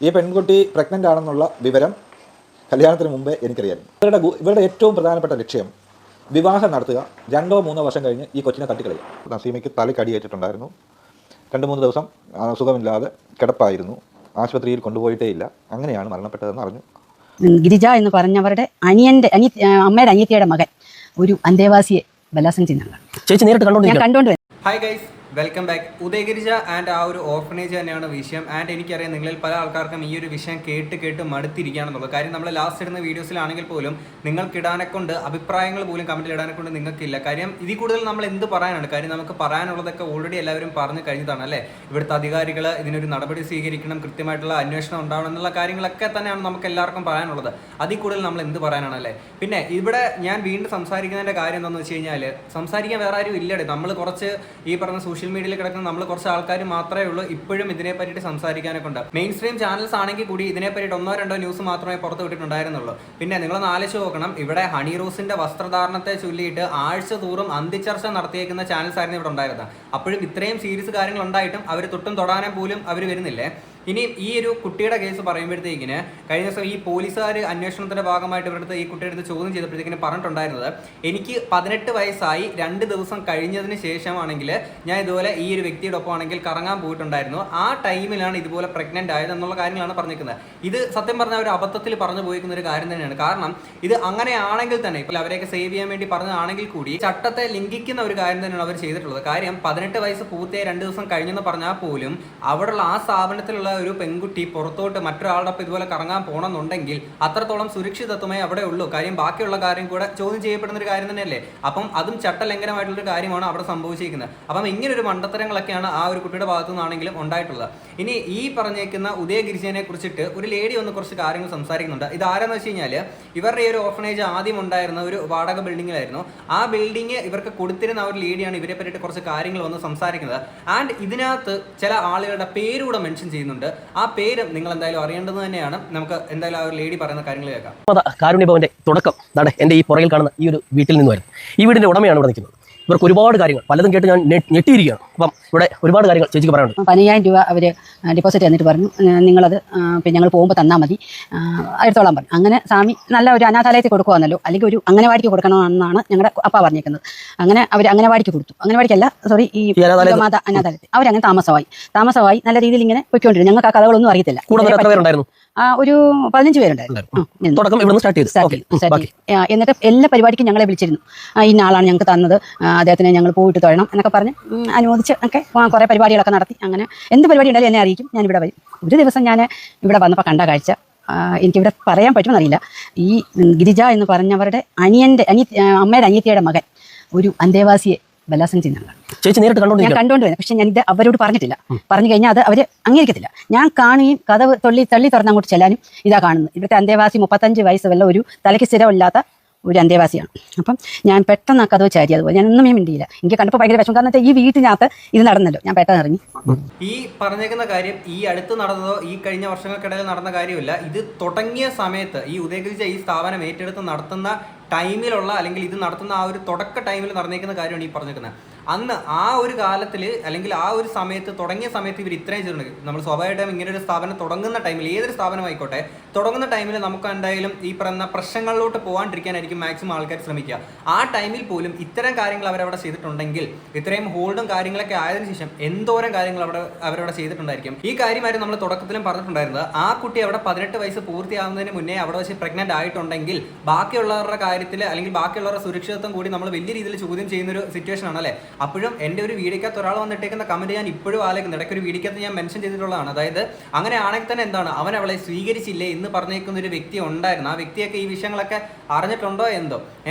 ഈ പെൺകുട്ടി പ്രഗ്നൻ്റ് ആണെന്നുള്ള വിവരം കല്യാണത്തിന് മുമ്പേ എനിക്കറിയായിരുന്നു. ഇവരുടെ ഏറ്റവും പ്രധാനപ്പെട്ട ലക്ഷ്യം വിവാഹം നടത്തുക, 2-3 വർഷം കഴിഞ്ഞ് ഈ കൊച്ചിനെ തട്ടിക്കളയും. നസീമയ്ക്ക് തലക്കടിയേറ്റിട്ടുണ്ടായിരുന്നു. 2-3 ദിവസം സുഖമില്ലാതെ കിടപ്പായിരുന്നു. ആശുപത്രിയിൽ കൊണ്ടുപോയിട്ടേ ഇല്ല. അങ്ങനെയാണ് മരണപ്പെട്ടതെന്ന് അറിഞ്ഞു. ഗിരിജ എന്ന് പറഞ്ഞവരുടെ അമ്മയുടെ അനിയത്തിയുടെ മകൻ ഒരു അന്തേവാസിയെ ബലാത്സംഗം ചെയ്യുന്നതാണ്. ചേച്ചി നേരിട്ട് കണ്ടോണ്ട് ഹായ് ഗൈസ്, വെൽക്കം ബാക്ക്. ഉദയഗിരിജ ആൻഡ് ആ ഒരു ഓർഫനേജ് തന്നെയാണ് വിഷയം. ആൻഡ് എനിക്കറിയാം നിങ്ങളിൽ പല ആൾക്കാർക്കും ഈ ഒരു വിഷയം കേട്ട് മടുത്തിരിക്കുകയാണെന്നുള്ളത്. കാര്യം നമ്മൾ ലാസ്റ്റ് ഇടുന്ന വീഡിയോസിലാണെങ്കിൽ പോലും നിങ്ങൾക്കിടാനെ കൊണ്ട് അഭിപ്രായങ്ങൾ പോലും കമൻറ്റിൽ ഇടാനെ കൊണ്ട് നിങ്ങൾക്കില്ല. കാര്യം ഇതിൽ കൂടുതൽ നമ്മൾ എന്ത് പറയാനാണ്? കാര്യം നമുക്ക് പറയാനുള്ളതൊക്കെ ഓൾറെഡി എല്ലാവരും പറഞ്ഞു കഴിഞ്ഞതാണ് അല്ലേ. ഇവിടുത്തെ അധികാരികൾ ഇതിനൊരു നടപടി സ്വീകരിക്കണം, കൃത്യമായിട്ടുള്ള അന്വേഷണം ഉണ്ടാവണം എന്നുള്ള കാര്യങ്ങളൊക്കെ തന്നെയാണ് നമുക്ക് എല്ലാവർക്കും പറയാനുള്ളത്. അതിൽ കൂടുതൽ നമ്മൾ എന്ത് പറയാനാണ് അല്ലേ. പിന്നെ ഇവിടെ ഞാൻ വീണ്ടും സംസാരിക്കുന്നതിൻ്റെ കാര്യം എന്താണെന്ന് വെച്ച് കഴിഞ്ഞാൽ, സംസാരിക്കാൻ വേറെ ആരും ഇല്ലടേ. നമ്മൾ കുറച്ച് ഈ പറഞ്ഞ സോഷ്യൽ മീഡിയയിൽ കിടക്കുന്ന നമ്മൾ കുറച്ച് ആൾക്കാർ മാത്രമേ ഉള്ളൂ ഇപ്പോഴും ഇതിനെ പറ്റിയിട്ട് സംസാരിക്കാനൊക്കെ ഉണ്ട്. മെയിൻ സ്ട്രീം ചാനൽസ് ആണെങ്കിൽ കൂടി ഇതിനെ പറ്റിയിട്ട് 1-2 ന്യൂസ് മാത്രമേ പുറത്ത് വിട്ടിട്ടുണ്ടായിരുന്നുള്ളൂ. പിന്നെ നിങ്ങളൊന്ന് ആലോചിച്ച് നോക്കണം, ഇവിടെ ഹണി റോസിന്റെ വസ്ത്രധാരണത്തെ ചൊല്ലിയിട്ട് ആഴ്ച തോറും അന്തിച്ചർച്ച നടത്തിയേക്കുന്ന ചാനൽസ് ആയിരുന്നു ഇവിടെ ഉണ്ടായിരുന്നത്. അപ്പോഴും ഇത്രയും സീരിയസ് കാര്യങ്ങൾ ഉണ്ടായിട്ടും അവർ തൊട്ടും തൊടാനും പോലും അവർ വരുന്നില്ലേ. ഇനി ഈ ഒരു കുട്ടിയുടെ കേസ് പറയുമ്പോഴത്തേക്കിന് കഴിഞ്ഞ ദിവസം ഈ പോലീസുകാർ അന്വേഷണത്തിന്റെ ഭാഗമായിട്ട് ഇവരുടെ ഈ കുട്ടിയുടെ അടുത്ത് ചോദ്യം ചെയ്തപ്പോഴത്തേക്കിന് പറഞ്ഞിട്ടുണ്ടായിരുന്നത്, എനിക്ക് 18 വയസ്സായി 2 ദിവസം കഴിഞ്ഞതിന് ശേഷമാണെങ്കിൽ ഞാൻ ഇതുപോലെ ഈ ഒരു വ്യക്തിയുടെ ഒപ്പം ആണെങ്കിൽ കറങ്ങാൻ പോയിട്ടുണ്ടായിരുന്നു. ആ ടൈമിലാണ് ഇതുപോലെ പ്രഗ്നന്റ് ആയത് എന്നുള്ള കാര്യങ്ങളാണ് പറഞ്ഞിരിക്കുന്നത്. ഇത് സത്യം പറഞ്ഞാൽ ഒരു അബദ്ധത്തിൽ പറഞ്ഞു പോയിരിക്കുന്ന ഒരു കാര്യം തന്നെയാണ്. കാരണം ഇത് അങ്ങനെയാണെങ്കിൽ തന്നെ ഇപ്പോൾ അവരെയൊക്കെ സേവ് ചെയ്യാൻ വേണ്ടി പറഞ്ഞതാണെങ്കിൽ കൂടി ചട്ടത്തെ ലംഘിക്കുന്ന ഒരു കാര്യം തന്നെയാണ് അവർ ചെയ്തിട്ടുള്ളത്. കാര്യം 18 വയസ്സ് പൂർത്തിയായി 2 ദിവസം കഴിഞ്ഞെന്ന് പറഞ്ഞാൽ പോലും അവിടെയുള്ള ആ സ്ഥാപനത്തിലുള്ള ഒരു പെൺകുട്ടി പുറത്തോട്ട് മറ്റൊരാളുടെ ഒപ്പം ഇതുപോലെ കറങ്ങാൻ പോകണമെന്നുണ്ടെങ്കിൽ അത്രത്തോളം സുരക്ഷിതത്വമേ അവിടെ ഉള്ളൂ. കാര്യം ബാക്കിയുള്ള കാര്യം കൂടെ ചോദ്യം ചെയ്യപ്പെടുന്ന ഒരു കാര്യം തന്നെയല്ലേ. അപ്പം അതും ചട്ടലംഘനമായിട്ടുള്ളൊരു കാര്യമാണ് അവിടെ സംഭവിച്ചിരിക്കുന്നത്. അപ്പം ഇങ്ങനെ ഒരു മണ്ടത്തരങ്ങളൊക്കെയാണ് ആ ഒരു കുട്ടിയുടെ ഭാഗത്തു നിന്നാണെങ്കിലും ഉണ്ടായിട്ടുള്ളത്. ഇനി ഈ പറഞ്ഞേക്കുന്ന ഉദയഗിരിജനെ കുറിച്ചിട്ട് ഒരു ലേഡി ഒന്ന് കുറച്ച് കാര്യങ്ങൾ സംസാരിക്കുന്നുണ്ട്. ഇത് ആരെന്ന് വെച്ച് കഴിഞ്ഞാൽ ഇവരുടെ ഈ ഒരു ഓർഫനേജ് ആദ്യം ഉണ്ടായിരുന്ന ഒരു വാടക ബിൽഡിങ്ങിലായിരുന്നു. ആ ബിൽഡിങ് ഇവർക്ക് കൊടുത്തിരുന്ന ആ ഒരു ലേഡിയാണ് ഇവരെ പറ്റിയിട്ട് കുറച്ച് കാര്യങ്ങൾ വന്ന് സംസാരിക്കുന്നത്. ആൻഡ് ഇതിനകത്ത് ചില ആളുകളുടെ പേരൂടെ മെൻഷൻ ചെയ്യുന്നുണ്ട്. ആ പേര് നിങ്ങൾ എന്തായാലും അറിയേണ്ടത് തന്നെയാണ്. നമുക്ക് എന്തായാലും ആ ഒരു ലേഡി പറയുന്ന കാര്യങ്ങൾ കേൾക്കാം. കാരുണ്യഭവന്റെ തുടക്കം എന്റെ ഈ പുറകിൽ കാണുന്ന ഈ ഒരു വീട്ടിൽ നിന്നുമായിരുന്നു. ഈ വീടിന്റെ ഉടമയാണ് ഇവിടെ നിൽക്കുന്നത്. ഇവർക്ക് ഒരുപാട് കാര്യങ്ങൾ പലതും കേട്ട് ഞാൻ ഞെട്ടിയിരിക്കുകയാണ്. അപ്പം ഇവിടെ ഒരുപാട് കാര്യങ്ങൾ ചേച്ചിക്ക് പറയാനുണ്ട്. 15,000 രൂപ അവർ ഡിപ്പോസിറ്റ് തന്നിട്ട് പറഞ്ഞു, നിങ്ങളത് പിന്നെ ഞങ്ങൾ പോകുമ്പോൾ തന്നാൽ മതി, എടുത്തോളാൻ പറഞ്ഞു. അങ്ങനെ സ്വാമി നല്ല ഒരു അനാഥാലയത്തിൽ കൊടുക്കുവാന്നല്ലോ, അല്ലെങ്കിൽ ഒരു അംഗനവാടിക്ക് കൊടുക്കണമെന്നാണ് ഞങ്ങളുടെ അപ്പ പറഞ്ഞിരിക്കുന്നത്. അങ്ങനെ അവർ അംഗനവാടിക്ക് കൊടുത്തു. അംഗനവാടിക്കല്ല, സോറി, ഈ അനാഥാലയത്തിൽ അവരങ്ങനെ താമസമായി നല്ല രീതിയിൽ ഇങ്ങനെ പൊയ്ക്കൊണ്ടിരുന്നു. ഞങ്ങൾക്ക് ആ കഥകളൊന്നും അറിയത്തില്ല. ഒരു 15 പേരുണ്ടായിരുന്നു. എന്നിട്ട് എല്ലാ പരിപാടിക്കും ഞങ്ങളെ വിളിച്ചിരുന്നു. ഇന്ന ആളാണ് ഞങ്ങൾക്ക് തന്നത്, അദ്ദേഹത്തിനെ ഞങ്ങൾ പോയിട്ട് തൊഴണം എന്നൊക്കെ പറഞ്ഞ് അനുമോദിച്ച് ഒക്കെ കുറേ പരിപാടികളൊക്കെ നടത്തി. അങ്ങനെ എന്ത് പരിപാടി ഉണ്ടായാലും എന്നെ അറിയിക്കും, ഞാനിവിടെ വരും. ഒരു ദിവസം ഞാൻ ഇവിടെ വന്നപ്പോൾ കണ്ട കാഴ്ച എനിക്കിവിടെ പറയാൻ പറ്റുമെന്നറിയില്ല. ഈ ഗിരിജ എന്ന് പറഞ്ഞവരുടെ അമ്മയുടെ അനിയത്തിയുടെ മകൻ ഒരു അന്തേവാസിയെ ബലാത്സംഗം ചെയ്യുന്നതാണ്. ഞാൻ കണ്ടുകൊണ്ടുവരുന്നത്. പക്ഷെ ഞാൻ ഇത് അവരോട് പറഞ്ഞിട്ടില്ല. പറഞ്ഞു കഴിഞ്ഞാൽ അത് അവർ അംഗീകരിക്കത്തില്ല. ഞാൻ കാണുകയും കഥ തള്ളി തുറന്ന് അങ്ങോട്ട് ചെല്ലാനും ഇതാ കാണുന്നത്. ഇവിടുത്തെ അന്തേവാസി 35 വയസ്സ് വല്ല ഒരു തലയ്ക്ക് സ്ഥിരമില്ലാത്ത ഒരു അന്തേവാസിയാണ്. അപ്പം ഞാൻ പെട്ടെന്ന് ആ കഥ ചാരി. അതുപോലെ ഞാൻ ഒന്നും മിണ്ടിയില്ല. എനിക്ക് കണ്ടപ്പോൾ ഭയങ്കര വിഷമം. കാരണം ഈ വീട്ടിനകത്ത് ഇത് നടന്നല്ലോ, ഞാൻ പെട്ടെന്ന് ഇറങ്ങി. ഈ പറഞ്ഞേക്കുന്ന കാര്യം ഈ അടുത്ത് നടന്നതോ ഈ കഴിഞ്ഞ വർഷങ്ങൾക്കിടയിൽ നടന്ന കാര്യമില്ല. ഇത് തുടങ്ങിയ സമയത്ത് ഈ ഉദയഗിരിജ ഈ സ്ഥാപനം ഏറ്റെടുത്ത് നടത്തുന്ന ടൈമിലുള്ള, അല്ലെങ്കിൽ ഇത് നടത്തുന്ന ആ ഒരു തുടക്ക ടൈമിൽ നടന്നേക്കുന്ന കാര്യമാണ് ഈ പറഞ്ഞേക്കുന്നത്. അന്ന് ആ ഒരു കാലത്തിൽ അല്ലെങ്കിൽ ആ ഒരു സമയത്ത് തുടങ്ങിയ സമയത്ത് ഇവർ ഇത്രയും ചെയ്തിട്ടുണ്ട്. നമ്മൾ സ്വാഭാവികമായിട്ടും ഇങ്ങനെ ഒരു സ്ഥാപനം തുടങ്ങുന്ന ടൈമിൽ, ഏതൊരു സ്ഥാപനമായിക്കോട്ടെ, തുടങ്ങുന്ന ടൈമിൽ നമുക്ക് എന്തായാലും ഈ പറയുന്ന പ്രശ്നങ്ങളിലോട്ട് പോകാണ്ടിരിക്കാനായിരിക്കും മാക്സിമം ആൾക്കാർ ശ്രമിക്കുക. ആ ടൈമിൽ പോലും ഇത്തരം കാര്യങ്ങൾ അവരവിടെ ചെയ്തിട്ടുണ്ടെങ്കിൽ, ഇത്രയും ഹോൾഡും കാര്യങ്ങളൊക്കെ ആയതിനു ശേഷം എന്തോരം കാര്യങ്ങൾ അവരവിടെ ചെയ്തിട്ടുണ്ടായിരിക്കും. ഈ കാര്യമായിരുന്നു നമ്മൾ തുടക്കത്തിലും പറഞ്ഞിട്ടുണ്ടായിരുന്നത്. ആ കുട്ടി അവിടെ 18 വയസ്സ് പൂർത്തിയാകുന്നതിന് മുന്നേ അവിടെ വെച്ച് പ്രഗ്നന്റ് ആയിട്ടുണ്ടെങ്കിൽ ബാക്കിയുള്ളവരുടെ കാര്യത്തിൽ അല്ലെങ്കിൽ ബാക്കിയുള്ളവരുടെ സുരക്ഷിതത്വം കൂടി നമ്മൾ വലിയ രീതിയിൽ ചോദ്യം ചെയ്യുന്ന ഒരു സിറ്റുവേഷൻ ആണ് അല്ലേ. അപ്പോഴും എൻ്റെ ഒരു വീഡിയോക്കകത്ത് ഒരാൾ വന്നിട്ടേക്കുന്ന കമന്റ് ഞാൻ ഇപ്പോഴും ആലോചിക്കുന്നത്. ഇടയ്ക്ക് ഒരു വീഡിയോക്കകത്ത് ഞാൻ മെൻഷൻ ചെയ്തിട്ടുള്ളതാണ്. അതായത് അങ്ങനെ ആണെങ്കിൽ തന്നെ എന്താണ്, അവൻ അവളെ സ്വീകരിച്ചില്ലേ എന്ന് പറഞ്ഞേക്കുന്ന ഒരു വ്യക്തി ഉണ്ടായിരുന്നു. ആ വ്യക്തിയൊക്കെ ഈ വിഷയങ്ങളൊക്കെ അറിഞ്ഞിട്ടുണ്ടോ എന്തോ.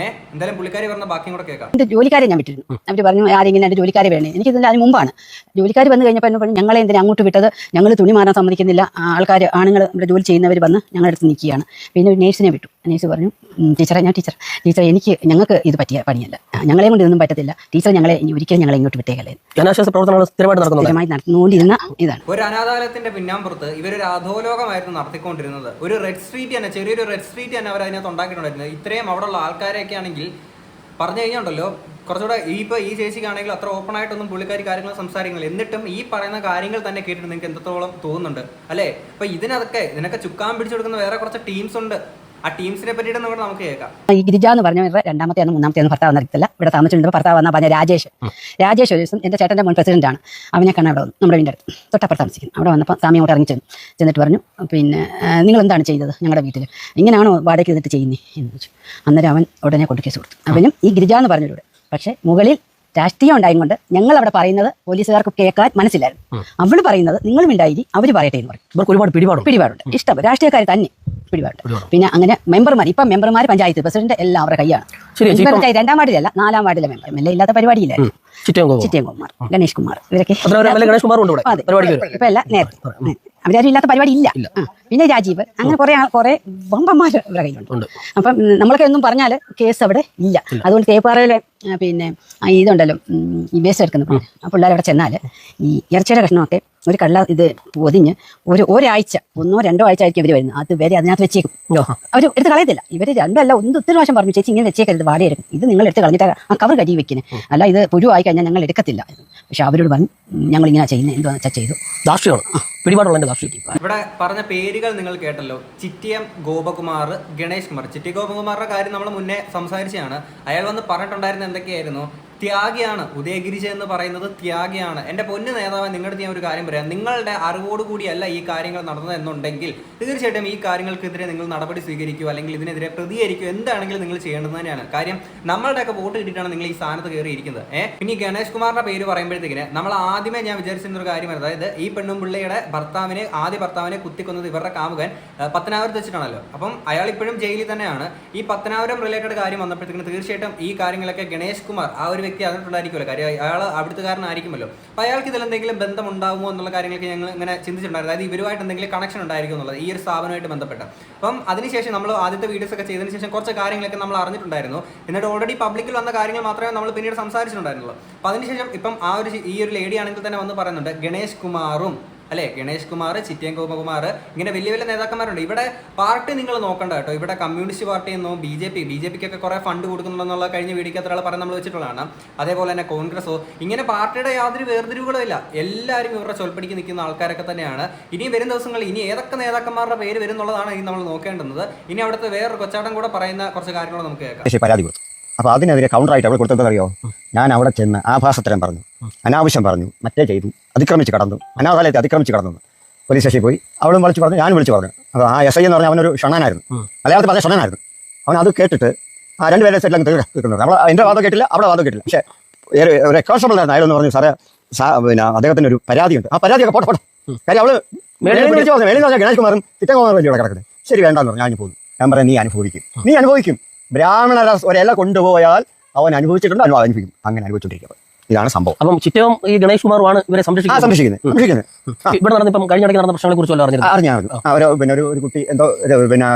എന്തായാലും പുള്ളിക്കാരി പറഞ്ഞ ബാക്കിയും കൂടെ കേൾക്കാം. എൻ്റെ ജോലിക്കാരെ ഞാൻ വിട്ടിരുന്നു. അവർ പറഞ്ഞു ആരെങ്കിലും എൻ്റെ ജോലിക്കാരെ വേണേ. എനിക്കിതിൻ്റെ അതിന് മുമ്പാണ് ജോലിക്കാർ വന്നു കഴിഞ്ഞപ്പോൾ ഞങ്ങളെ എന്തിനാ അങ്ങോട്ട് വിട്ടത്, ഞങ്ങൾ തുണി മാറാൻ സമ്മതിക്കുന്നില്ല, ആണുങ്ങൾ ഇവിടെ ജോലി ചെയ്യുന്നവർ വന്ന് ഞങ്ങളുടെ അടുത്ത് നിൽക്കുകയാണ്. പിന്നെ ഒരു നേഴ്സിനെ വിട്ടു. നേഴ്സ് പറഞ്ഞു, ടീച്ചറെ ഞങ്ങൾക്ക് ഇത് പറ്റിയ പണിയല്ല, ഞങ്ങളെ കൊണ്ട് ഇതൊന്നും പറ്റത്തില്ല ടീച്ചർ, ഞങ്ങളെ ഒരിക്കലും ഞങ്ങളെ ഇങ്ങോട്ട് വിട്ടേക്കല്ലേ. സ്ഥിരമായി നടന്നുകൊണ്ടിരുന്ന ഇതാണ്. ഒരു അനാഥാലയത്തിന്റെ പിന്നാമ്പുറത്ത് ഇവരൊരു അധോലോകമായിരുന്നു നടത്തിക്കൊണ്ടിരുന്നത്. ഒരു റെഡ് സ്ട്രീറ്റ് തന്നെ, ചെറിയൊരു റെഡ് സ്ട്രീറ്റ് തന്നെ അവർ അതിനകത്ത് ഉണ്ടാക്കിയിട്ടുണ്ടായിരുന്നത്. ഇത്രയും അവിടെയുള്ള ആൾക്കാരെയൊക്കെ ആണെങ്കിൽ പറഞ്ഞു കഴിഞ്ഞുണ്ടല്ലോ കുറച്ചുകൂടെ ഈ ചേച്ചിക്കാണെങ്കിൽ അത്ര ഓപ്പൺ ആയിട്ടൊന്നും പുള്ളിക്കാരി കാര്യങ്ങൾ സംസാരിക്കുന്നില്ല. എന്നിട്ടും ഈ പറയുന്ന കാര്യങ്ങൾ തന്നെ കേട്ടിട്ട് നിങ്ങൾക്ക് എത്രത്തോളം തോന്നുന്നുണ്ട് അല്ലേ? അപ്പൊ ഇതിനൊക്കെ ചുക്കാൻ പിടിച്ചു കൊടുക്കുന്ന വേറെ കുറച്ച് ടീംസ് ഉണ്ട്. ആ ടീംസിനെ പറ്റിയിട്ട് നമുക്ക് കേൾക്കാം. ഈ ഗിരിജ എന്ന് പറഞ്ഞവരുടെ രണ്ടാമത്തെ മൂന്നാമത്തെ ഭർത്താവ് എന്നറിയത്തില്ല. ഇവിടെ താമസിച്ചിട്ടുണ്ട്. ഭർത്താവ് വന്നാൽ പറഞ്ഞ രാജേഷ് ഒരു ദിവസം എൻ്റെ ചേട്ടൻ്റെ മുൻ പ്രസിഡന്റാണ്. അവനെ കാണാൻ അവിടെ വന്നു. നമ്മുടെ വീടിൻ്റെ അടുത്ത് തൊട്ടപ്പുറത്ത് താമസിക്കുന്നു. അവിടെ വന്നപ്പോൾ സ്വാമി അങ്ങോട്ട് ഇറങ്ങി ചെന്നിട്ട് പറഞ്ഞു, പിന്നെ നിങ്ങൾ എന്താണ് ചെയ്തത് ഞങ്ങളുടെ വീട്ടിൽ, ഇങ്ങനെയാണോ വാടകയ്ക്ക് എന്നിട്ട് ചെയ്യുന്നത് എന്ന് ചോദിച്ചു. അന്നേരം അവൻ ഉടനെ കൊണ്ട് കേസ് കൊടുത്തു. അവനും ഈ ഗിരിജ എന്ന് പറഞ്ഞവരോട്. പക്ഷേ മുകളിൽ രാഷ്ട്രീയം ഉണ്ടായതുകൊണ്ട് ഞങ്ങൾ അവിടെ പറയുന്നത് പോലീസുകാർക്ക് കേൾക്കാൻ മനസ്സിലായിരുന്നു. അവൾ പറയുന്നത് നിങ്ങളും ഉണ്ടായി അവർ പറയട്ടെ എന്ന് പറയും. ഇവർക്ക് ഒരുപാട് പിടിപാടുണ്ട്. ഇഷ്ടം രാഷ്ട്രീയക്കാർ തന്നെ പിടിപാടുണ്ട്. പിന്നെ അങ്ങനെ മെമ്പർമാർ പഞ്ചായത്ത് പ്രസിഡന്റ് എല്ലാം അവരുടെ കയ്യാണ്. രണ്ടാം വാർഡിലല്ല, 4ാം വാർഡിലെ മെമ്പർ. എല്ലാം ഇല്ലാത്ത പരിപാടിയില്ല. ചിറ്റയൻകുമാർ, ഗണേഷ് കുമാർ, ഇവരൊക്കെ ഇപ്പൊ എല്ലാം നേരത്തെ അവരാരും ഇല്ലാത്ത പരിപാടി ഇല്ല. പിന്നെ രാജീവ്, അങ്ങനെ കുറെ വമ്പന്മാർ ഇവരുടെ കയ്യിലുണ്ട്. അപ്പം നമ്മളൊക്കെ ഒന്നും പറഞ്ഞാൽ കേസ് അവിടെ ഇല്ല. അതുകൊണ്ട് തേപ്പാറയിലെ പിന്നെ ഇതുണ്ടല്ലോ, ഈ വേസ്റ്റ് എടുക്കുന്ന ആ പിള്ളേർ അവിടെ ചെന്നാൽ ഈ ഇറച്ചിയുടെ കഷ്ണമൊക്കെ ഒരു ഇത് പൊതിഞ്ഞ് ഒരാഴ്ച 1-2 ആഴ്ച ആയിരിക്കും ഇവർ വരുന്നത്. അത് വരെ അതിനകത്ത് വെച്ചേക്കും. അവർ എടുത്ത് കളയത്തില്ല. ഇവർ 2 അല്ല 1 ഒത്തിരി പ്രാവശ്യം പറഞ്ഞു, ചേച്ചി ഇങ്ങനെ വെച്ചേക്കരുത്, വാടയെടുക്കും, ഇത് നിങ്ങൾ എടുത്ത് കളഞ്ഞിട്ട് ആ കവർ കരി വെക്കുന്നത്, അല്ല ഇത് പുഴുവായി കഴിഞ്ഞാൽ ഞങ്ങൾ എടുക്കത്തില്ല. പക്ഷെ അവരോട് പറഞ്ഞു ഞങ്ങളിങ്ങനെ ചെയ്യുന്നത് എന്താണെന്ന് വെച്ചാൽ ചെയ്തു. ഇവിടെ പറഞ്ഞ പേരുകൾ നിങ്ങൾ കേട്ടല്ലോ. ചിറ്റിയം ഗോപകുമാർ, ഗണേഷ് കുമാർ. ചിറ്റി ഗോപകുമാറിന്റെ കാര്യം നമ്മൾ മുന്നേ സംസാരിച്ചതാണ്. അയാൾ വന്ന് പറഞ്ഞിട്ടുണ്ടായിരുന്നത് എന്തൊക്കെയായിരുന്നു? ത്യാഗിയാണ് ഉദയഗിരിജ എന്ന് പറയുന്നത്, ത്യാഗിയാണ്. എൻ്റെ പൊന്നു നേതാവ്, നിങ്ങളുടെ ഞാൻ ഒരു കാര്യം പറയാം. നിങ്ങളുടെ അറിവോടുകൂടിയല്ല ഈ കാര്യങ്ങൾ നടന്നത് എന്നുണ്ടെങ്കിൽ തീർച്ചയായിട്ടും ഈ കാര്യങ്ങൾക്കെതിരെ നിങ്ങൾ നടപടി സ്വീകരിക്കുക, അല്ലെങ്കിൽ ഇതിനെതിരെ പ്രതികരിക്കുക, എന്താണെങ്കിലും നിങ്ങൾ ചെയ്യേണ്ടത് തന്നെയാണ്. കാര്യം നമ്മളുടെയൊക്കെ വോട്ട് കിട്ടിയിട്ടാണ് നിങ്ങൾ ഈ സ്ഥാനത്ത് കയറിയിരിക്കുന്നത്. പിന്നെ ഈ ഗണേഷ് കുമാറിന്റെ പേര് പറയുമ്പോഴത്തേക്കിന് നമ്മൾ ആദ്യമേ ഞാൻ വിചാരിച്ചിരുന്ന ഒരു കാര്യം, അതായത് ഈ പെണ്ണും പിള്ളയുടെ ആദ്യ ഭർത്താവിനെ കുത്തിക്കൊന്നത് ഇവരുടെ കാമുകൻ പത്തനാപുരത്ത് വെച്ചിട്ടാണല്ലോ. അപ്പം അയാൾ ഇപ്പോഴും ജയിലിൽ തന്നെയാണ്. ഈ പത്തനാപുരം റിലേറ്റഡ് കാര്യം വന്നപ്പോഴത്തേക്കിന് തീർച്ചയായിട്ടും ഈ കാര്യങ്ങളൊക്കെ ഗണേഷ് കുമാർ ആ ഒരു വ്യക്തി അറിഞ്ഞിട്ടുണ്ടായിരിക്കുമല്ലോ. കാര്യം അയാൾ അവിടുത്തുകാരനായിരിക്കുമല്ലോ. അപ്പോൾ അയാൾക്ക് ഇതിൽ എന്തെങ്കിലും ബന്ധം ഉണ്ടാകുമോ എന്നുള്ള കാര്യങ്ങളൊക്കെ ഞങ്ങൾ ഇങ്ങനെ ചിന്തിച്ചിട്ടുണ്ടായിരുന്നു. അതായത് ഇവരുമായിട്ട് എന്തെങ്കിലും കണക്ഷൻ ഉണ്ടായിരിക്കും എന്നുള്ളത്, ഈ ഒരു സ്ഥാപനമായിട്ട് ബന്ധപ്പെട്ട്. അപ്പം അതിനുശേഷം നമ്മൾ ആദ്യത്തെ വീഡിയോസ് ഒക്കെ ചെയ്തതിന് ശേഷം കുറച്ച് കാര്യങ്ങളൊക്കെ നമ്മൾ അറിഞ്ഞിട്ടുണ്ടായിരുന്നു. എന്നിട്ട് ഓൾറെഡി പബ്ലിക്കിൽ വന്ന കാര്യങ്ങൾ മാത്രമേ നമ്മൾ പിന്നീട് സംസാരിച്ചിട്ടുണ്ടായിരുന്നുള്ളൂ. അപ്പോൾ അതിനുശേഷം ഇപ്പം ഈ ഒരു ലേഡി ആണെങ്കിൽ തന്നെ വന്ന് പറയുന്നുണ്ട് ഗണേഷ് കുമാറും അല്ലെ, ഗണേഷ് കുമാർ, ചിറ്റിയം ഗോപകുമാർ, ഇങ്ങനെ വലിയ വലിയ നേതാക്കന്മാരുണ്ട്. ഇവിടെ പാർട്ടി നിങ്ങൾ നോക്കണ്ട കേട്ടോ. ഇവിടെ കമ്മ്യൂണിസ്റ്റ് പാർട്ടി എന്നോ ബി ജെ പിക്കൊക്കെ കുറെ ഫണ്ട് കൊടുക്കുന്നുണ്ടെന്നുള്ള കഴിഞ്ഞ വീഡിയോക്ക് ഒരാൾ പറഞ്ഞ് നമ്മൾ വെച്ചിട്ടുള്ളതാണ്. അതേപോലെ തന്നെ കോൺഗ്രസോ, ഇങ്ങനെ പാർട്ടിയുടെ യാതൊരു വേർതിരിവുകളും ഇല്ല. എല്ലാവരും ഇവരുടെ ചൊൽപ്പടിക്ക് നിൽക്കുന്ന ആൾക്കാരൊക്കെ തന്നെയാണ്. ഇനി വരും ദിവസങ്ങളിൽ ഇനി ഏതൊക്കെ നേതാക്കന്മാരുടെ പേര് വരുന്നുള്ളതാണ് ഇനി നമ്മൾ നോക്കേണ്ടുന്നത്. ഇനി അവിടുത്തെ വേറൊരു കൊച്ചാട്ടം കൂടെ പറയുന്ന കുറച്ച് കാര്യങ്ങൾ നമുക്ക് കേൾക്കാം. പരാതി കൊടുത്തു. അപ്പോൾ അതിനെതിരെ കൗണ്ടറായിട്ട് അവിടെ കൊടുത്തതറിയോ? ഞാൻ അവിടെ ചെന്ന് ആഭാസത്തരം പറഞ്ഞു, അനാവശ്യം പറഞ്ഞു, മറ്റേ ചെയ്തു, അതിക്രമിച്ച് കടന്നു, അനാഥാലയത്തെ അതിക്രമിച്ച് കടന്നു. പോലീസ് സ്റ്റേഷനിൽ പോയി അവളും വിളിച്ച് പറഞ്ഞു, ഞാനും വിളിച്ച് പറഞ്ഞു. അപ്പോൾ ആ എസ് ഐ എന്ന് പറഞ്ഞാൽ അവനൊരു ഷണനായിരുന്നു, മലയാളത്തിൽ പറഞ്ഞ ഷണനായിരുന്നു. അവൻ അത് കേട്ടിട്ട് ആ 2 പേരെ സെറ്റിൽ തീർക്കുന്നത്. നമ്മൾ എൻ്റെ വാദം കേട്ടില്ല, അവിടെ വാദം കേട്ടില്ല. പക്ഷേ ഒരു കോൺസ്റ്റബിൾ ആയിരുന്നു. അയാളെന്ന് പറഞ്ഞു, സാറേ പിന്നെ അദ്ദേഹത്തിന് ഒരു പരാതിയുണ്ട്, ആ പരാതിയൊക്കെ പോട്ടെ. കാര്യം അവള് മേളിൽ വിളിച്ച് പറഞ്ഞു, മേളിൽ പറഞ്ഞാൽ ഗണേഷ് കുമാറും ചിറ്റകുമാറും വലിയ ഇവിടെ കിടക്കുന്നത്. ശരി വേണ്ടെന്ന് പറഞ്ഞു, ഞാൻ പോകുന്നു. ഞാൻ പറയാം, നീ അനുഭവിക്കും. ബ്രാഹ്മണ ഒരെല്ലാം കൊണ്ടുപോയാൽ അവൻ അനുഭവിച്ചിട്ടുണ്ട്, അനുഭവിക്കും. അങ്ങനെ അനുഭവിച്ചുകൊണ്ടിരിക്കുക. ഇതാണ് സംഭവം. അപ്പം ചിറ്റവും ഈ ഗണേഷ് കുമാറുമാണ് ഇവരെ സംരക്ഷിക്കുന്നത്. ഇവിടെ നടന്ന കഴിഞ്ഞിടയ്ക്ക് നടന്ന പ്രശ്നങ്ങളെ കുറിച്ച് അറിഞ്ഞാൽ പിന്നെ ഒരു കുട്ടി എന്തോ പിന്നെ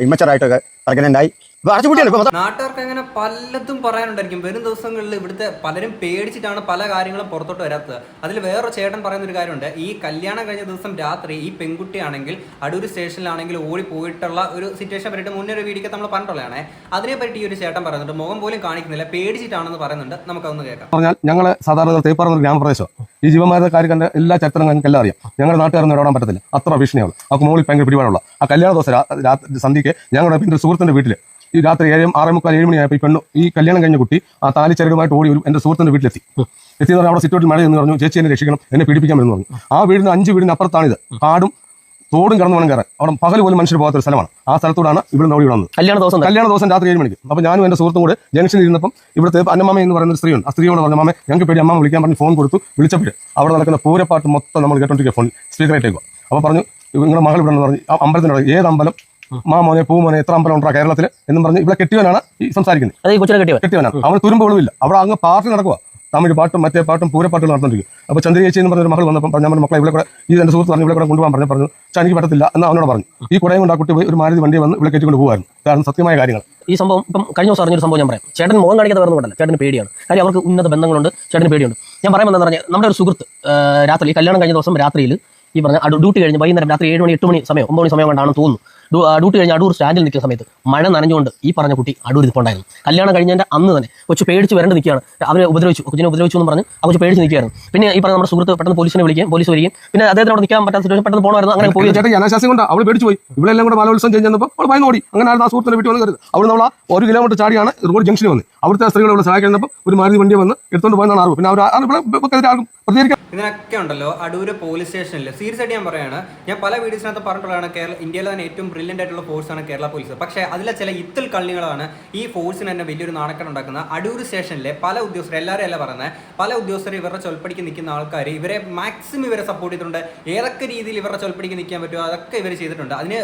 ഇമ്മച്ചറായിട്ടൊക്കെ പ്രഗ്നന്റ് ആയി. നാട്ടുകാർക്ക് അങ്ങനെ പലതും പറയാനുണ്ടായിരിക്കും. വരും ദിവസങ്ങളിൽ ഇവിടുത്തെ പലരും പേടിച്ചിട്ടാണ് പല കാര്യങ്ങളും പുറത്തോട്ട് വരാത്തത്. അതിൽ വേറൊരു ചേട്ടൻ പറയുന്ന ഒരു കാര്യമുണ്ട്. ഈ കല്യാണം കഴിഞ്ഞ ദിവസം രാത്രി ഈ പെൺകുട്ടിയാണെങ്കിൽ അടൂർ സ്റ്റേഷനിലാണെങ്കിൽ ഓടി പോയിട്ടുള്ള ഒരു സിറ്റുവേഷൻ പറ്റിയിട്ട് മുന്നേ ഒരു വീഡിയോ നമ്മൾ പറഞ്ഞിട്ടുള്ളതാണ്. അതിനെപ്പറ്റി ഈ ഒരു ചേട്ടൻ പറയുന്നുണ്ട്. മുഖം പോലും കാണിക്കുന്നില്ല, പേടിച്ചിട്ടാണെന്ന് പറയുന്നുണ്ട്. നമുക്കതൊന്ന് കേൾക്കാം. പറഞ്ഞാൽ ഞങ്ങൾ സാധാരണ തേപ്പാറ ഗ്രാമപ്രദേശം, ഈ ജീവന്മാരുടെ കാര്യം എല്ലാ ചരിത്രം ഞങ്ങൾക്ക് എല്ലാം അറിയാം. ഞങ്ങളുടെ നാട്ടുകാരൊന്നും ഇടപെടാൻ പറ്റത്തില്ല, അത്ര ഭീഷണിയാണ്. ആ മോളിൽ ഭയങ്കര പിടിപാടുള്ള ആ കല്യാണ ദിവസം രാത്രി സന്ധ്യയ്ക്ക് ഞങ്ങളുടെ പിന്നെ സുഹൃത്തിന്റെ വീട്ടിൽ ഈ രാത്രി 6:45-7 മണിയായപ്പോൾ ഈ പെണ്ണു, ഈ കല്യാണം കഴിഞ്ഞ കുട്ടി ആ താലിച്ചരടുമായിട്ട് ഓടി എൻ്റെ സുഹൃത്തിന്റെ വീട്ടിലെത്തി. എത്തിയെന്ന് പറഞ്ഞാൽ അവിടെ സിറ്റൗട്ടിൽ മഴ എന്ന് പറഞ്ഞു, ചേച്ചി എന്നെ രക്ഷിക്കണം, എന്നെ പീഡിപ്പിക്കാൻ എന്ന് പറഞ്ഞു. ആ വീടിന് 5 വീടിന് അപ്പുറത്താണിത്. കാടും തോടും കടന്നു വേണം കയറാൻ. അവിടെ പകൽ പോലും മനുഷ്യർ പോകാത്തൊരു സ്ഥലമാണ്. ആ സ്ഥലത്തോടാണ് ഇവിടെ ഓടി വന്നത്. കല്യാണ ദിവസം രാത്രി 7 മണിക്ക്. അപ്പോൾ ഞാനും എൻ്റെ സുഹൃത്തും കൂടെ ജംഗ്ഷനിൽ ഇരുന്നപ്പം ഇവിടുത്തെ അന്നമ്മ എന്ന് പറയുന്ന ഒരു സ്ത്രീയുണ്ട്. ആ സ്ത്രീയോട് പറഞ്ഞ മാമേ ഞങ്ങൾക്ക് പേടി, അമ്മ വിളിക്കാൻ പറഞ്ഞ് ഫോൺ കൊടുത്തു. വിളിച്ചപ്പോൾ അവിടെ നടക്കുന്ന പൂരപ്പാട്ട് മൊത്തം നമ്മൾ കേട്ടോണ്ടിരിക്കുക, ഫോൺ സ്പീക്കറായിട്ടേക്കുക. അപ്പോൾ പറഞ്ഞു, നിങ്ങളുടെ മകൾ ഇവിടെ എന്ന് പറഞ്ഞു. ആ അമ്പലത്തിനോട് ഏത് അമ്പലം, മാമോനെ പൂമോനെ എത്ര അമ്പലം ഉണ്ടാ കേരളത്തിൽ എന്ന് പറഞ്ഞ് ഇവിടെ കെട്ടിയവനാണ് ഈ സംസാരിക്കുന്നത്. കെട്ടിയവനാണ്. അവന് തുരുമ്പുകളുമില്ല. അവിടെ അങ്ങ് പാർട്ടി നടക്കുക, തമിഴ് പാട്ടും മറ്റേ പാട്ടും പൂരപ്പാട്ടുകൾ നടന്നുകൊണ്ടിരിക്കും. അപ്പോൾ ചന്ദ്ര ചേച്ചി എന്ന് പറഞ്ഞൊരു മകൾ വന്നപ്പോൾ ഞാൻ മക്കളെ ഇവിടെ കൂടെ ഈ എൻ്റെ സുഹൃത്ത് പറഞ്ഞു ഇവിടെ കൂടെ കൊണ്ടുപോകാൻ പറഞ്ഞു. പക്ഷേ എനിക്ക് പറ്റത്തില്ല എന്ന് അവനോട് പറഞ്ഞു. ഈ കുടയും കൊണ്ട് ആ കുട്ടി പോയി ഒരു മാരുതി വണ്ടി വന്ന് ഇവിടെ കെട്ടിക്കൊണ്ട് പോകുമായിരുന്നു. ഇതാണ് സത്യമായ കാര്യങ്ങൾ. ഈ സംഭവം ഇപ്പം കഴിഞ്ഞ ദിവസം അറിഞ്ഞൊരു സംഭവം ഞാൻ പറയാം. ചേട്ടൻ മുഖം കാണിക്കാതെ വരുന്ന കൊണ്ടല്ല, ചേട്ടന് പേടിയാണ്. കാര്യം അവർക്ക് ഉന്നത ബന്ധങ്ങളുണ്ട്, ചേട്ടന് പേടിയുണ്ട്. ഞാൻ പറയുമ്പോൾ എന്താ പറഞ്ഞാൽ, നമ്മുടെ ഒരു സുഹൃത്ത് രാത്രി കല്യാണം കഴിഞ്ഞ ദിവസം രാത്രിയിൽ ഈ പറഞ്ഞ ഡ്യൂട്ടി കഴിഞ്ഞ് വൈകുന്നേരം രാത്രി 7 മണി 8 മണി സമയം 9 മണി സമയം കൊണ്ടാണെന്ന് തോന്നുന്നു. ഡ്യൂട്ടി കഴിഞ്ഞ് അടൂർ സ്റ്റാൻഡിൽ നിൽക്കുന്ന സമയത്ത് മഴ നനഞ്ഞുകൊണ്ട് ഈ പറഞ്ഞ കുട്ടി അടൂർ ഇരിപ്പുണ്ടായിരുന്നു. കല്യാണം കഴിഞ്ഞതിൻ്റെ അന്ന് തന്നെ കൊച്ചു പേടിച്ച് വരേണ്ടി നിൽക്കുകയാണ്. അവരെ കുഞ്ഞിനെ ഉപദ്രവിച്ചു എന്ന് പറഞ്ഞ് ആ കൊച്ചു പേടിച്ച് നിൽക്കുകയായിരുന്നു. പിന്നെ ഈ പറഞ്ഞ നമ്മുടെ സുഹൃത്ത് പെട്ടെന്ന് പോലീസിനെ വിളിക്കുകയും പോലീസ് വരികയും പിന്നെ അദ്ദേഹത്തിന് അവിടെ നിൽക്കാൻ പറ്റാത്ത സിറ്റുവേഷൻ പെട്ടെന്ന് പോകണമായിരുന്നു. അങ്ങനെ പോയി ചേട്ടൻ അനാശാസ്യം കൊണ്ട് അവൾ പേടിച്ചു പോയി. ഇവളെല്ലാം കൂടെ മലോത്സവം ചെയ്യുന്നപ്പോൾ അവൾ ഭയന്ന് ഓടി. അങ്ങനെ ആ സുഹൃത്തിനെ വീട്ടിൽ വന്ന് കരുത്. അവിടെ നമ്മൾ 1 കിലോമീറ്റർ ചാടിയാണ് റോഡ് ജംഗ്ഷനിൽ വന്ന് അവിടുത്തെ സ്ത്രീകൾ ഇവിടെ സഹായിക്കുന്നപ്പോൾ ഒരു മാരുതി വണ്ടി വന്ന് എടുത്തുകൊണ്ട് പോയെന്നാണ് അറിവ്. പിന്നെ അവർ പ്രതികരിക്കാൻ ഇതിനൊക്കെ ഉണ്ടല്ലോ അടൂർ പോലീസ് സ്റ്റേഷനിൽ സീരിയസ് ആയിട്ട് ഞാൻ പറയുകയാണ്. ഞാൻ പല വീഡിയോസിനകത്ത് പറഞ്ഞിട്ടുള്ളതാണ് ഇന്ത്യയിലെ തന്നെ ഏറ്റവും ബ്രില്യൻ്റ് ആയിട്ടുള്ള ഫോഴ്സാണ് കേരള പോലീസ്. പക്ഷേ അതിലെ ചില ഇത്തൽ കള്ളികളാണ് ഈ ഫോഴ്സിന് തന്നെ വലിയൊരു നാണക്കേട് ഉണ്ടാക്കുന്നത്. അടൂർ സ്റ്റേഷനിലെ പല ഉദ്യോഗസ്ഥർ, എല്ലാവരും അല്ല പറയുന്നത്, പല ഉദ്യോഗസ്ഥർ ഇവരുടെ ചൊൽപ്പടിക്ക് നിൽക്കുന്ന ആൾക്കാർ ഇവരെ മാക്സിമം ഇവരെ സപ്പോർട്ട് ചെയ്തിട്ടുണ്ട്. ഏതൊക്കെ രീതിയിൽ ഇവരുടെ ചൊൽപ്പടിക്ക് നിൽക്കാൻ പറ്റുമോ അതൊക്കെ ഇവർ ചെയ്തിട്ടുണ്ട്. അതിന്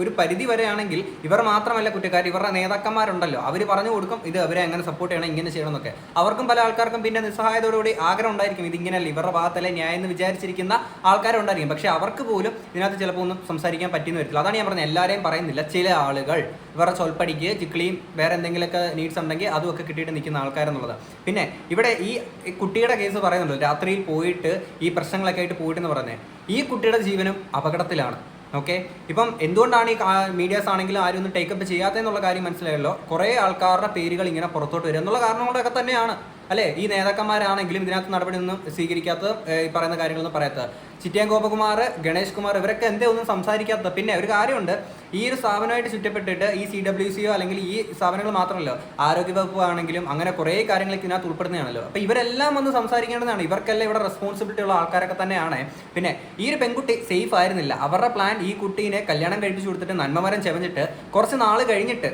ഒരു പരിധി വരെയാണെങ്കിൽ ഇവർ മാത്രമല്ല കുറ്റക്കാർ, ഇവരുടെ നേതാക്കന്മാരുണ്ടല്ലോ അവർ പറഞ്ഞു കൊടുക്കും ഇത് അവരെ എങ്ങനെ സപ്പോർട്ട് ചെയ്യണം, ഇങ്ങനെ ചെയ്യണം എന്നൊക്കെ. അവർക്കും പല ആൾക്കാർക്കും പിന്നെ നിസ്സഹായതയോടുകൂടി ആഗ്രഹം ഉണ്ടായിരിക്കും ഇതിങ്ങനെയല്ല ഇവരുടെ ഭാഗത്തല്ലേ ന്യായം എന്ന് വിചാരിച്ചിരിക്കുന്ന ആൾക്കാരുണ്ടായിരിക്കും. പക്ഷേ അവർക്ക് പോലും ഇതിനകത്ത് ചിലപ്പോൾ ഒന്നും സംസാരിക്കാൻ പറ്റിയെന്ന് വരില്ല. അതാണ് ഞാൻ പറഞ്ഞത്, എല്ലാവരെയും പറയുന്നില്ല. ചില ആളുകൾ ഇവരുടെ ചൊൽപ്പടിക്ക് ചിക്ലിയും വേറെ എന്തെങ്കിലുമൊക്കെ നീഡ്സ് ഉണ്ടെങ്കിൽ അതുമൊക്കെ കിട്ടിയിട്ട് നിൽക്കുന്ന ആൾക്കാരെന്നുള്ളത്. പിന്നെ ഇവിടെ ഈ കുട്ടിയുടെ കേസ് പറയുന്നുള്ളൂ, രാത്രിയിൽ പോയിട്ട് ഈ പ്രശ്നങ്ങളൊക്കെ ആയിട്ട് പോയിട്ടെന്ന് പറഞ്ഞത് ഈ കുട്ടിയുടെ ജീവനും അപകടത്തിലാണ്. ഓക്കെ, ഇപ്പം എന്തുകൊണ്ടാണ് ഈ മീഡിയാസ് ആണെങ്കിലും ആരും ഒന്നും ടേക്കപ്പ് ചെയ്യാത്തതെന്നുള്ള കാര്യം മനസ്സിലായല്ലോ. കുറേ ആൾക്കാരുടെ പേരുകൾ ഇങ്ങനെ പുറത്തോട്ട് വരിക എന്നുള്ള കാരണം കൊണ്ടൊക്കെ തന്നെയാണ് അല്ലേ ഈ നേതാക്കന്മാരാണെങ്കിലും ഇതിനകത്ത് നടപടിയൊന്നും സ്വീകരിക്കാത്തത്, ഈ പറയുന്ന കാര്യങ്ങളൊന്നും പറയാത്തത്. ചിറ്റിയാൻ ഗോപകുമാർ, ഗണേഷ് കുമാർ ഇവരൊക്കെ എന്തേ ഒന്നും സംസാരിക്കാത്തത്. പിന്നെ ഒരു കാര്യമുണ്ട്, ഈ ഒരു സ്ഥാപനമായിട്ട് ചുറ്റപ്പെട്ടിട്ട് ഈ CWCO അല്ലെങ്കിൽ ഈ സ്ഥാപനങ്ങൾ മാത്രമല്ലോ ആരോഗ്യവകുപ്പ് ആണെങ്കിലും അങ്ങനെ കുറേ കാര്യങ്ങളൊക്കെ ഇതിനകത്ത് ഉൾപ്പെടുന്നതാണല്ലോ. അപ്പോൾ ഇവരെല്ലാം വന്ന് സംസാരിക്കേണ്ടതാണ്. ഇവർക്കെല്ലാം ഇവിടെ റെസ്പോൺസിബിലിറ്റി ഉള്ള ആൾക്കാരൊക്കെ തന്നെയാണ്. പിന്നെ ഈ ഒരു പെൺകുട്ടി സേഫ് ആയിരുന്നില്ല. അവരുടെ പ്ലാൻ ഈ കുട്ടീനെ കല്യാണം കഴിപ്പിച്ച് കൊടുത്തിട്ട് നന്മമരം ചെവഞ്ഞിട്ട് കുറച്ച് നാൾ കഴിഞ്ഞിട്ട്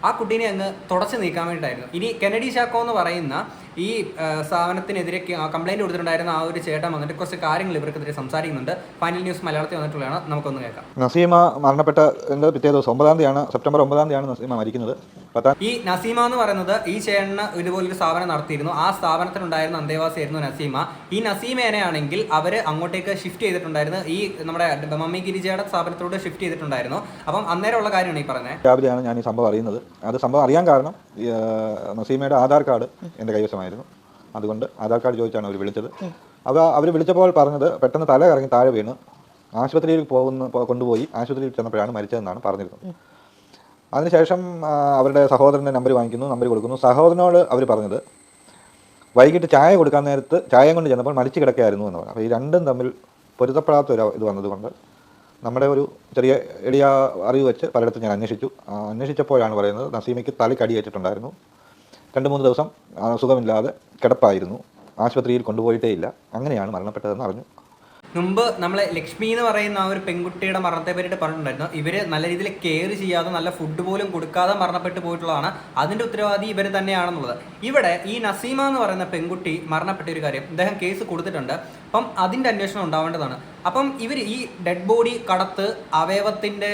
ആ കുട്ടീനെ അങ്ങ് തുടച്ച് നീക്കാൻ വേണ്ടിയിട്ടായിരുന്നു. ഇനി കെനഡി ചാക്കോ എന്ന് പറയുന്ന ഈ സ്ഥാപനത്തിനെതിരെ കംപ്ലൈൻറ്റ് കൊടുത്തിട്ടുണ്ടായിരുന്ന ആ ഒരു ചേട്ടൻ വന്നിട്ട് കുറച്ച് കാര്യങ്ങൾ ഇവർക്കെതിരെ സംസാരിക്കുന്നുണ്ട്. ഫൈനൽ ന്യൂസ് മലയാളത്തിൽ വന്നിട്ടുള്ളതാണ്, നമുക്കൊന്ന് കേൾക്കാം. നസീമ മരണപ്പെട്ട പിറ്റേ ദിവസം 9-ാം തീയതിയാണ്, സെപ്റ്റംബർ 9-ാം തീയതിയാണ് നസീമ മരിക്കുന്നത്. ഈ നസീമ എന്ന് പറയുന്നത് ഈ ചേട്ടന് ഇതുപോലൊരു സ്ഥാപനം നടത്തിയിരുന്നു. ആ സ്ഥാപനത്തിനുണ്ടായിരുന്ന അന്തേവാസിയായിരുന്നു നസീമ. ഈ നസീമേനെയാണെങ്കിൽ അവർ അങ്ങോട്ടേക്ക് ഷിഫ്റ്റ് ചെയ്തിട്ടുണ്ടായിരുന്നു, ഈ നമ്മുടെ മമ്മി ഗിരിജയുടെ സ്ഥാപനത്തോട് ഷിഫ്റ്റ് ചെയ്തിട്ടുണ്ടായിരുന്നു. അപ്പം അന്നേരമുള്ള കാര്യമാണ് ഈ പറഞ്ഞത്. രാവിലെയാണ് ഞാൻ ഈ സംഭവം അറിയുന്നത്. അത് സംഭവം അറിയാൻ കാരണം നസീമയുടെ ആധാർ കാർഡ് എൻ്റെ കൈവശമായിരുന്നു. അതുകൊണ്ട് ആധാർ കാർഡ് ചോദിച്ചാണ് അവർ വിളിച്ചത്. അവർ വിളിച്ചപ്പോൾ പറഞ്ഞത് പെട്ടെന്ന് തല കറങ്ങി താഴെ വീണ് ആശുപത്രിയിൽ കൊണ്ടുപോയി ആശുപത്രിയിൽ ചെന്നപ്പോഴാണ് മരിച്ചതെന്നാണ് പറഞ്ഞിരുന്നത്. അതിനുശേഷം അവരുടെ സഹോദരൻ്റെ നമ്പർ വാങ്ങിക്കുന്നു, നമ്പർ കൊടുക്കുന്നു. സഹോദരനോട് അവർ പറഞ്ഞത് വൈകിട്ട് ചായ കൊടുക്കാൻ നേരത്ത് ചായയും കൊണ്ട് ചെന്നപ്പോൾ മരിച്ചു കിടക്കുകയായിരുന്നു എന്ന് പറഞ്ഞു. അപ്പോൾ ഈ രണ്ടും തമ്മിൽ പൊരുത്തപ്പെടാത്ത ഒരു ഇത് വന്നതുകൊണ്ട് നമ്മുടെ ഒരു ചെറിയ എളിയ അറിവ് വെച്ച് പലയിടത്തും ഞാൻ അന്വേഷിച്ചപ്പോഴാണ് പറയുന്നത് നസീമയ്ക്ക് തലയ്ക്കടി ഏറ്റിട്ടുണ്ടായിരുന്നു. 2-3 ദിവസം സുഖമില്ലാതെ കിടപ്പായിരുന്നു, ആശുപത്രിയിൽ കൊണ്ടുപോയിട്ടേ ഇല്ല, അങ്ങനെയാണ് മരണപ്പെട്ടതെന്ന് അറിഞ്ഞു. മുമ്പ് നമ്മളെ ലക്ഷ്മി എന്ന് പറയുന്ന ആ ഒരു പെൺകുട്ടിയുടെ മരണത്തെ പറ്റിയിട്ട് പറഞ്ഞിട്ടുണ്ടായിരുന്നു. ഇവർ നല്ല രീതിയിൽ കെയർ ചെയ്യാതെ നല്ല ഫുഡ് പോലും കൊടുക്കാതെ മരണപ്പെട്ടു പോയിട്ടുള്ളതാണ്. അതിൻ്റെ ഉത്തരവാദി ഇവർ തന്നെയാണെന്നുള്ളത്. ഇവിടെ ഈ നസീമ എന്ന് പറയുന്ന പെൺകുട്ടി മരണപ്പെട്ട ഒരു കാര്യം ഇദ്ദേഹം കേസ് കൊടുത്തിട്ടുണ്ട്. അപ്പം അതിൻ്റെ അന്വേഷണം ഉണ്ടാവേണ്ടതാണ്. അപ്പം ഇവർ ഈ ഡെഡ് ബോഡി കടത്ത് അവയവത്തിൻ്റെ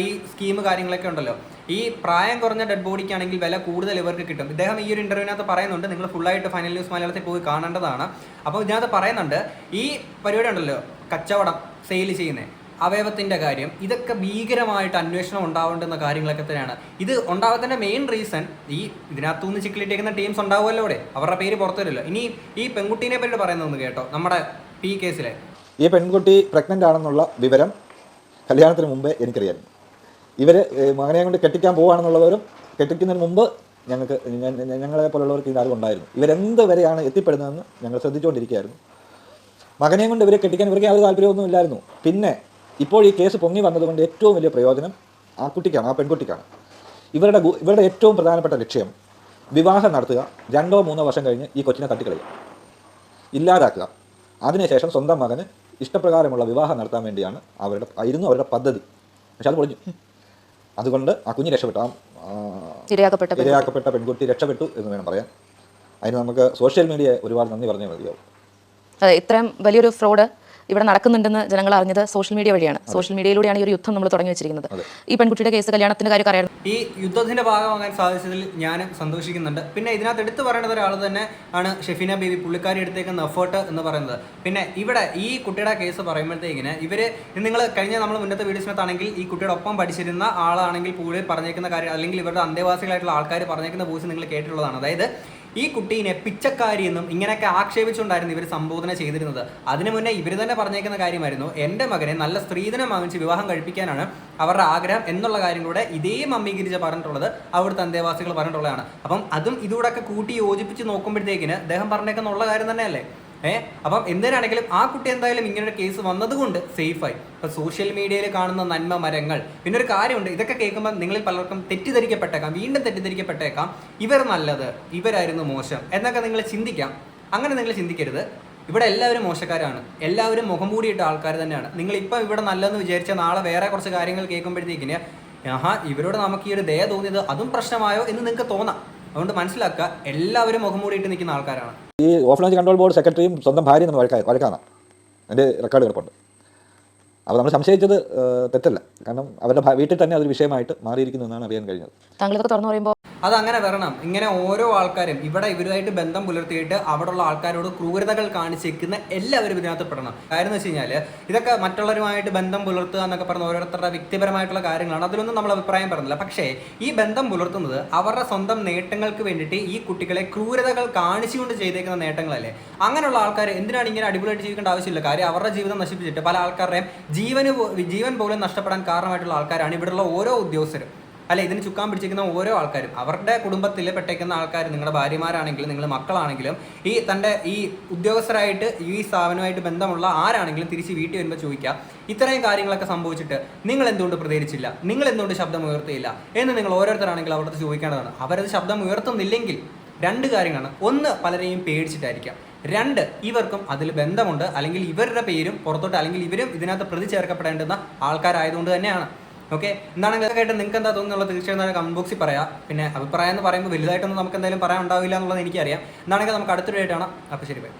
ഈ സ്കീം കാര്യങ്ങളൊക്കെ ഉണ്ടല്ലോ, ഈ പ്രായം കുറഞ്ഞ ഡെഡ് ബോഡിക്കാണെങ്കിൽ വില കൂടുതൽ ഇവർക്ക് കിട്ടും. ഇദ്ദേഹം ഈ ഒരു ഇൻ്റർവ്യൂവിനകത്ത് പറയുന്നുണ്ട്, നിങ്ങൾ ഫുള്ളായിട്ട് ഫൈനൽ ന്യൂസ് മലയാളത്തിൽ പോയി കാണേണ്ടതാണ്. അപ്പോൾ ഇതിനകത്ത് പറയുന്നുണ്ട് ഈ പരിപാടി ഉണ്ടല്ലോ കച്ചവടം സെയിൽ ചെയ്യുന്നത് അവയവത്തിൻ്റെ കാര്യം, ഇതൊക്കെ ഭീകരമായിട്ട് അന്വേഷണം ഉണ്ടാവേണ്ടുന്ന കാര്യങ്ങളൊക്കെ തന്നെയാണ്. ഇത് ഉണ്ടാകുന്നതിൻ്റെ മെയിൻ റീസൺ ഈ ഇതിനകത്തുനിന്ന് ചിക്കിലിട്ടേക്കുന്ന ടീംസ് ഉണ്ടാവുമല്ലോ, അവിടെ അവരുടെ പേര് പുറത്തു വരുമല്ലോ. ഇനി ഈ പെൺകുട്ടീനെ പറ്റി പറയുന്നതെന്ന് കേട്ടോ, നമ്മുടെ ഈ കേസിലെ ഈ പെൺകുട്ടി പ്രഗ്നൻ്റ് ആണെന്നുള്ള വിവരം കല്യാണത്തിന് മുമ്പേ എനിക്കറിയായിരുന്നു. ഇവർ മകനെ കൊണ്ട് കെട്ടിക്കാൻ പോവുകയാണെന്നുള്ളവരും കെട്ടിക്കുന്നതിന് മുമ്പ് ഞങ്ങളെ പോലുള്ളവർക്ക് ഈ അറിവുണ്ടായിരുന്നു. ഇവരെന്ത് വരെയാണ് എത്തിപ്പെടുന്നതെന്ന് ഞങ്ങൾ ശ്രദ്ധിച്ചുകൊണ്ടിരിക്കുകയായിരുന്നു. മകനെയും കൊണ്ട് ഇവരെ കെട്ടിക്കാൻ ഇവർക്ക് യാതൊരു താല്പര്യമൊന്നും ഇല്ലായിരുന്നു. പിന്നെ ഇപ്പോൾ ഈ കേസ് പൊങ്ങി വന്നതുകൊണ്ട് ഏറ്റവും വലിയ പ്രയോജനം ആ കുട്ടിക്കാണ്, ആ പെൺകുട്ടിക്കാണ്. ഇവരുടെ ഏറ്റവും പ്രധാനപ്പെട്ട ലക്ഷ്യം വിവാഹം നടത്തുക, 2-3 വർഷം കഴിഞ്ഞ് ഈ കൊച്ചിനെ തട്ടിക്കളയുക, ഇല്ലാതാക്കുക. അതിനുശേഷം സ്വന്തം മകന് ഇഷ്ടപ്രകാരമുള്ള വിവാഹം നടത്താൻ വേണ്ടിയാണ് അവരുടെ പദ്ധതി. പക്ഷെ അത് പൊളിഞ്ഞു. അതുകൊണ്ട് ആ കുഞ്ഞ് രക്ഷപ്പെട്ടു, ഇരയാക്കപ്പെട്ട പെൺകുട്ടി രക്ഷപ്പെട്ടു എന്ന് വേണം പറയാൻ. അതിന് നമുക്ക് സോഷ്യൽ മീഡിയ ഒരുപാട് നന്ദി പറഞ്ഞേ മതിയാവും. അതെ, ഇത്രയും വലിയൊരു ഫ്രോഡ് ഇവിടെ നടക്കുന്നുണ്ടെന്ന് ജനങ്ങൾ അറിഞ്ഞത് സോഷ്യൽ മീഡിയ വഴിയാണ്. സോഷ്യൽ മീഡിയയിലൂടെയാണ് ഈ ഒരു യുദ്ധം നമ്മൾ തുടങ്ങി വെച്ചിരിക്കുന്നത്. ഈ പെൺകുട്ടിയുടെ കേസ് കല്യാണത്തിന്റെ കാര്യം അറിയാം. ഈ യുദ്ധത്തിന്റെ ഭാഗമാകാൻ സാധിച്ചതിൽ ഞാൻ സന്തോഷിക്കുന്നുണ്ട്. പിന്നെ ഇതിനകത്ത് എടുത്തു പറയേണ്ടത് ഒരാൾ തന്നെ ആണ് ഷെഫീന ബേബി, പുള്ളിക്കാരി എടുത്തേക്കുന്ന എഫേർട്ട് എന്ന് പറയുന്നത്. പിന്നെ ഇവിടെ ഈ കുട്ടിയുടെ കേസ് പറയുമ്പോഴത്തേക്കിന് ഇവര് നിങ്ങൾ കഴിഞ്ഞ നമ്മൾ മുന്നത്തെ വീഡിയോസിനകത്താണെങ്കിൽ ഈ കുട്ടിയുടെ ഒപ്പം പഠിച്ചിരുന്ന ആളാണെങ്കിൽ പുള്ളി പറഞ്ഞേക്കുന്ന കാര്യം അല്ലെങ്കിൽ ഇവരുടെ അന്തേവാസികളായിട്ടുള്ള ആൾക്കാർ പറഞ്ഞേക്കുന്ന വോയിസ് നിങ്ങൾ കേട്ടിട്ടുള്ളതാണ്. അതായത് ഈ കുട്ടീനെ പിച്ചക്കാരി എന്നും ഇങ്ങനെയൊക്കെ ആക്ഷേപിച്ചുകൊണ്ടായിരുന്നു ഇവർ സംബോധന ചെയ്തിരുന്നത്. അതിനു മുന്നേ ഇവർ തന്നെ പറഞ്ഞേക്കുന്ന കാര്യമായിരുന്നു, എൻ്റെ മകനെ നല്ല സ്ത്രീധനം വാങ്ങിച്ച് വിവാഹം കഴിപ്പിക്കാനാണ് അവരുടെ ആഗ്രഹം എന്നുള്ള കാര്യം കൂടെ ഇതേ മമ്മി ഗിരിജ പറഞ്ഞിട്ടുള്ളത്, അവിടുത്തെ അന്തേവാസികൾ പറഞ്ഞിട്ടുള്ളതാണ്. അപ്പം അതും ഇതുകൂടെയൊക്കെ കൂട്ടി യോജിപ്പിച്ച് നോക്കുമ്പോഴത്തേക്കിന് അദ്ദേഹം പറഞ്ഞേക്കുന്നുള്ള കാര്യം തന്നെയല്ലേ. അപ്പം എന്തിനാണെങ്കിലും ആ കുട്ടി എന്തായാലും ഇങ്ങനൊരു കേസ് വന്നതുകൊണ്ട് സേഫായി. ഇപ്പം സോഷ്യൽ മീഡിയയിൽ കാണുന്ന നന്മ മരങ്ങൾ. പിന്നെ ഒരു കാര്യമുണ്ട്, ഇതൊക്കെ കേൾക്കുമ്പോൾ നിങ്ങളിൽ പലർക്കും തെറ്റിദ്ധരിക്കപ്പെട്ടേക്കാം, വീണ്ടും തെറ്റിദ്ധരിക്കപ്പെട്ടേക്കാം, ഇവർ നല്ലത് ഇവരായിരുന്നു മോശം എന്നൊക്കെ നിങ്ങൾ ചിന്തിക്കാം. അങ്ങനെ നിങ്ങൾ ചിന്തിക്കരുത്. ഇവിടെ എല്ലാവരും മോശക്കാരാണ്, എല്ലാവരും മുഖം മൂടിയിട്ട ആൾക്കാർ തന്നെയാണ്. നിങ്ങളിപ്പം ഇവിടെ നല്ലതെന്ന് വിചാരിച്ച നാളെ വേറെ കുറച്ച് കാര്യങ്ങൾ കേൾക്കുമ്പോഴത്തേക്കിന് ഇവരോട് നമുക്ക് ഈ ഒരു ദയ തോന്നിയത് അതും പ്രശ്നമായോ എന്ന് നിങ്ങൾക്ക് തോന്നാം. അതുകൊണ്ട് മനസ്സിലാക്കുക, എല്ലാവരും മുഖം മൂടിയിട്ട് നിൽക്കുന്ന ആൾക്കാരാണ്. ഈ ഓഫ്ലൈൻ കൺട്രോൾ ബോർഡ് സെക്രട്ടറിയും സ്വന്തം ഭാര്യ നമ്മൾ വഴക്കാണ്. എൻ്റെ റെക്കോർഡ് കിടപ്പുണ്ട്. അപ്പോൾ നമ്മൾ സംശയിച്ചത് തെറ്റല്ല, കാരണം അവരുടെ വീട്ടിൽ തന്നെ അതൊരു വിഷയമായിട്ട് മാറിയിരിക്കുന്നു എന്നാണ് അറിയാൻ കഴിഞ്ഞത്. താങ്കളൊക്കെ തുറന്നു പറയുമ്പോൾ അതങ്ങനെ വരണം. ഇങ്ങനെ ഓരോ ആൾക്കാരും ഇവിടെ ഇവരുമായിട്ട് ബന്ധം പുലർത്തിയിട്ട് അവിടെയുള്ള ആൾക്കാരോട് ക്രൂരതകൾ കാണിച്ചേക്കുന്ന എല്ലാവരും ഇതിനകത്ത് പെടണം. കാര്യം എന്ന് വെച്ച് കഴിഞ്ഞാൽ ഇതൊക്കെ മറ്റുള്ളവരുമായിട്ട് ബന്ധം പുലർത്തുക എന്നൊക്കെ പറഞ്ഞ ഓരോരുത്തരുടെ വ്യക്തിപരമായിട്ടുള്ള കാര്യങ്ങളാണ്. അതിലൊന്നും നമ്മൾ അഭിപ്രായം പറഞ്ഞില്ല. പക്ഷേ ഈ ബന്ധം പുലർത്തുന്നത് അവരുടെ സ്വന്തം നേട്ടങ്ങൾക്ക് വേണ്ടിയിട്ട് ഈ കുട്ടികളെ ക്രൂരതകൾ കാണിച്ചുകൊണ്ട് ചെയ്തേക്കുന്ന നേട്ടങ്ങളല്ലേ. അങ്ങനെയുള്ള ആൾക്കാർ എന്തിനാണ് ഇങ്ങനെ അടിപൊളിയായിട്ട് ജീവിക്കേണ്ട ആവശ്യമില്ല. കാര്യം അവരുടെ ജീവിതം നശിപ്പിച്ചിട്ട് പല ആൾക്കാരുടെയും ജീവൻ പോലും നഷ്ടപ്പെടാൻ കാരണമായിട്ടുള്ള ആൾക്കാരാണ് ഇവിടെയുള്ള ഓരോ ഉദ്യോഗസ്ഥരും. അല്ലെ, ഇതിന് ചുക്കാൻ പിടിച്ചിരിക്കുന്ന ഓരോ ആൾക്കാരും. അവരുടെ കുടുംബത്തിൽ പെട്ടേക്കുന്ന ആൾക്കാർ, നിങ്ങളുടെ ഭാര്യമാരാണെങ്കിലും നിങ്ങളുടെ മക്കളാണെങ്കിലും ഈ ഉദ്യോഗസ്ഥരായിട്ട് ഈ സ്ഥാപനമായിട്ട് ബന്ധമുള്ള ആരാണെങ്കിലും തിരിച്ച് വീട്ടിൽ വരുമ്പോൾ ചോദിക്കുക, ഇത്രയും കാര്യങ്ങളൊക്കെ സംഭവിച്ചിട്ട് നിങ്ങൾ എന്തുകൊണ്ട് പ്രതികരിച്ചില്ല, നിങ്ങൾ എന്തുകൊണ്ട് ശബ്ദം ഉയർത്തിയില്ല എന്ന് നിങ്ങൾ ഓരോരുത്തരാണെങ്കിലും അവരുടെ ചോദിക്കേണ്ടതാണ്. അവരത് ശബ്ദം ഉയർത്തുന്നില്ലെങ്കിൽ രണ്ട് കാര്യങ്ങളാണ്. ഒന്ന്, പലരെയും പേടിച്ചിട്ടായിരിക്കാം. രണ്ട്, ഇവർക്കും അതിൽ ബന്ധമുണ്ട്, അല്ലെങ്കിൽ ഇവരുടെ പേരും പുറത്തോട്ട്, അല്ലെങ്കിൽ ഇവരും ഇതിനകത്ത് പ്രതി ചേർക്കപ്പെടേണ്ടുന്ന ആൾക്കാരായതുകൊണ്ട് തന്നെയാണ്. ഓക്കെ, എന്താണെങ്കിൽ ഇതൊക്കെ ആയിട്ട് നിങ്ങൾക്ക് എന്താ തോന്നുന്നുള്ളത് തീർച്ചയായും കമന്റ് ബോക്സിൽ പറയാം. പിന്നെ അഭിപ്രായം എന്ന് പറയുമ്പോൾ വലുതായിട്ടൊന്നും നമുക്ക് എന്തായാലും പറയാൻ ഉണ്ടാവില്ല എന്നുള്ളത് എനിക്കറിയാം. എന്താണെങ്കിൽ നമുക്ക് അടുത്തൊരു ആയിട്ടാണ്. അപ്പോൾ ശരി, ബൈ.